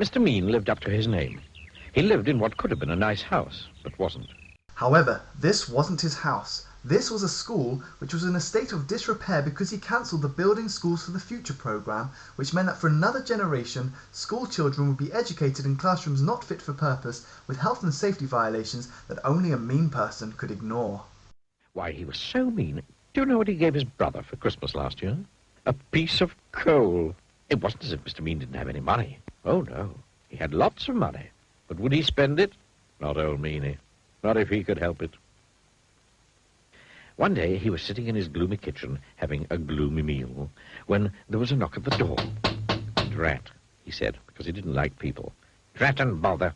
Mr. Mean lived up to his name. He lived in what could have been a nice house, but wasn't. However, this wasn't his house. This was a school which was in a state of disrepair because he cancelled the Building Schools for the Future programme, which meant that for another generation, school children would be educated in classrooms not fit for purpose, with health and safety violations that only a mean person could ignore. Why, he was so mean. Do you know what he gave his brother for Christmas last year? A piece of coal. It wasn't as if Mr. Mean didn't have any money. Oh, no. He had lots of money. But would he spend it? Not old Meanie. Not if he could help it. One day he was sitting in his gloomy kitchen having a gloomy meal when there was a knock at the door. Drat, he said, because he didn't like people. Drat and bother.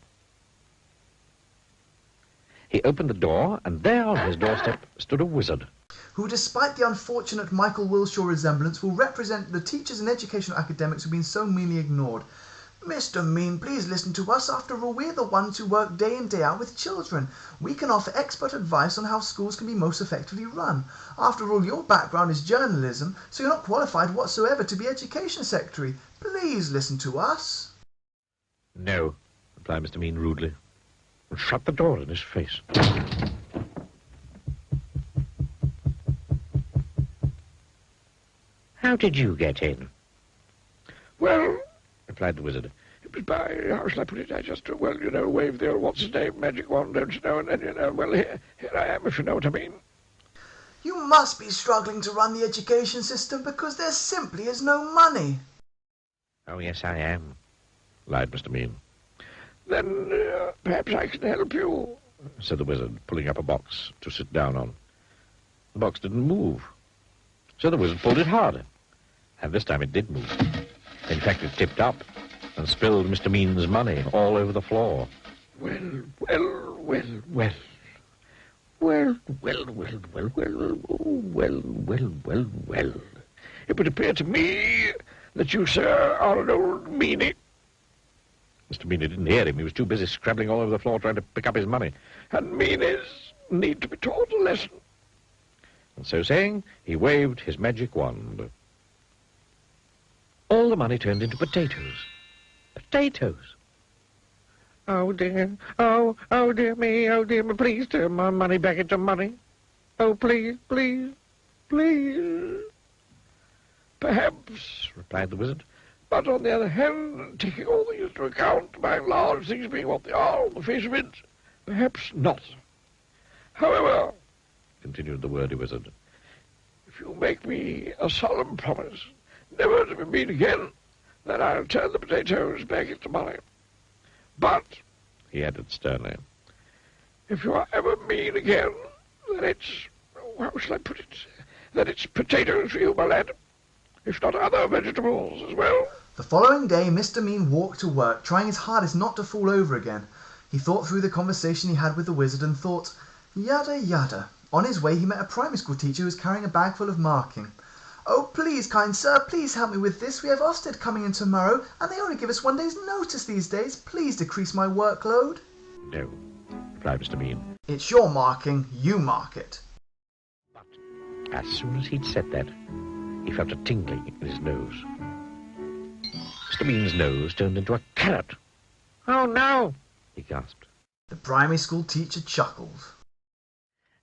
He opened the door, and there on his doorstep stood a wizard. Who, despite the unfortunate Michael Wilshaw resemblance, will represent the teachers and educational academics who've been so meanly ignored. Mr. Mean, please listen to us. After all, we're the ones who work day in, day out with children. We can offer expert advice on how schools can be most effectively run. After all, your background is journalism, so you're not qualified whatsoever to be Education Secretary. Please listen to us. No, replied Mr. Mean rudely, and shut the door in his face. How did you get in? Well, replied the wizard. it was by, how shall I put it, I just, well, you know, waved the old what's-his-name magic wand, don't you know, and then, you know, well, here I am, if you know what I mean. You must be struggling to run the education system because there simply is no money. Oh, yes, I am, lied Mr. Mean. Then perhaps I can help you, said the wizard, pulling up a box to sit down on. The box didn't move, so the wizard pulled it harder, and this time it did move. In fact, it tipped up and spilled Mr. Mean's money all over the floor. Well. It would appear to me that you, sir, are an old meanie. Mr. Meanie didn't hear him. He was too busy scrabbling all over the floor trying to pick up his money. And meanies need to be taught a lesson. And so saying, he waved his magic wand. All the money turned into potatoes. Potatoes. Oh, dear. Oh, dear me. Oh, dear me. Please turn my money back into money. Oh, please. Perhaps, replied the wizard. But on the other hand, taking all these into account, by and large, things being what they are on the face of it, perhaps not. However, continued the wordy wizard, if you make me a solemn promise never to be mean again, then I'll turn the potatoes back into money. But, he added sternly, if you are ever mean again, then it's, how shall I put it, then it's potatoes for you, my lad, if not other vegetables as well. The following day, Mr. Mean walked to work, trying his hardest not to fall over again. He thought through the conversation he had with the wizard and thought, yada yada. On his way, he met a primary school teacher who was carrying a bag full of marking. Oh, please, kind sir, please help me with this. We have Ofsted coming in tomorrow, and they only give us 1 day's notice these days. Please decrease my workload. No, replied Mr. Mean. It's your marking, you mark it. But as soon as he'd said that, he felt a tingling in his nose. Mr. Mean's nose turned into a carrot. Oh, no, he gasped. The primary school teacher chuckled.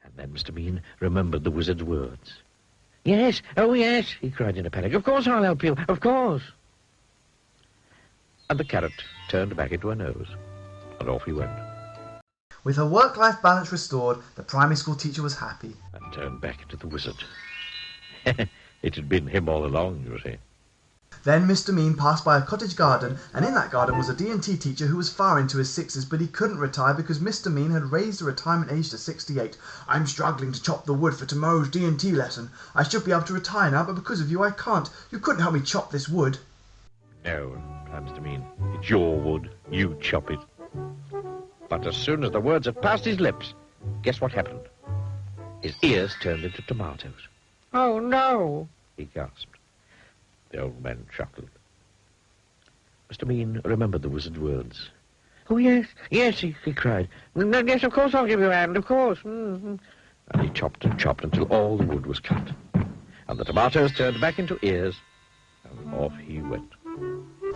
And then Mr. Mean remembered the wizard's words. Yes, oh yes, he cried in a panic. Of course I'll help you, of course. And the carrot turned back into a nose, and off he went. With her work-life balance restored, the primary school teacher was happy. And turned back into the wizard. It had been him all along, you see. Then Mr. Mean passed by a cottage garden, and in that garden was a D&T teacher who was far into his 60s, but he couldn't retire because Mr. Mean had raised the retirement age to 68. I'm struggling to chop the wood for tomorrow's D&T lesson. I should be able to retire now, but because of you I can't. You couldn't help me chop this wood. No, replied Mr. Mean. It's your wood. You chop it. But as soon as the words had passed his lips, guess what happened? His ears turned into tomatoes. Oh, no, he gasped. The old man chuckled. Mr. Mean remembered the wizard's words. Oh, yes, he cried. Yes, of course I'll give you a hand, of course. And he chopped and chopped until all the wood was cut. And the tomatoes turned back into ears, and off he went.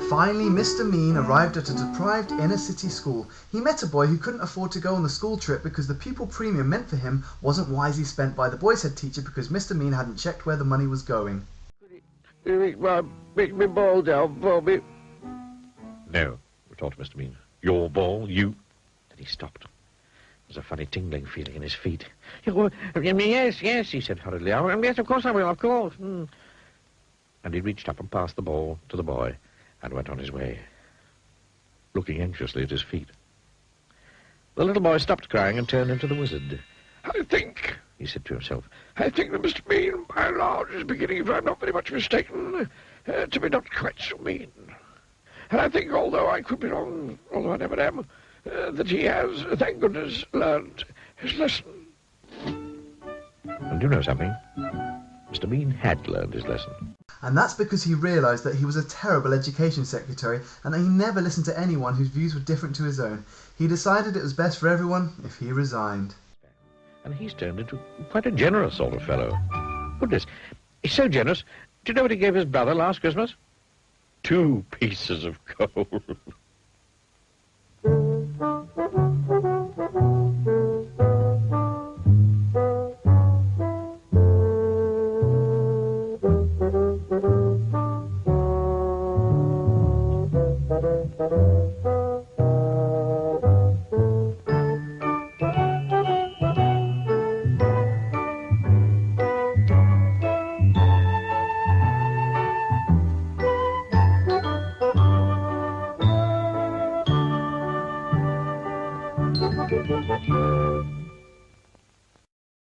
Finally, Mr. Mean arrived at a deprived inner-city school. He met a boy who couldn't afford to go on the school trip because the pupil premium meant for him wasn't wisely spent by the boy's head teacher because Mr. Mean hadn't checked where the money was going. Make my ball down for me. No, retorted Mr. Mean. Your ball, you... Then he stopped. There was a funny tingling feeling in his feet. Yes, he said hurriedly. Yes, of course I will, of course. And he reached up and passed the ball to the boy and went on his way, looking anxiously at his feet. The little boy stopped crying and turned into the wizard. I think, he said to himself, that Mr. Mean, by and large, is beginning, if I'm not very much mistaken, to be not quite so mean. And I think, although I could be wrong, although I never am, that he has, thank goodness, learned his lesson. And you know something? Mr. Mean had learned his lesson. And that's because he realised that he was a terrible education secretary and that he never listened to anyone whose views were different to his own. He decided it was best for everyone if he resigned. And he's turned into quite a generous sort of fellow. Goodness, he's so generous. Do you know what he gave his brother last Christmas? 2 pieces of coal.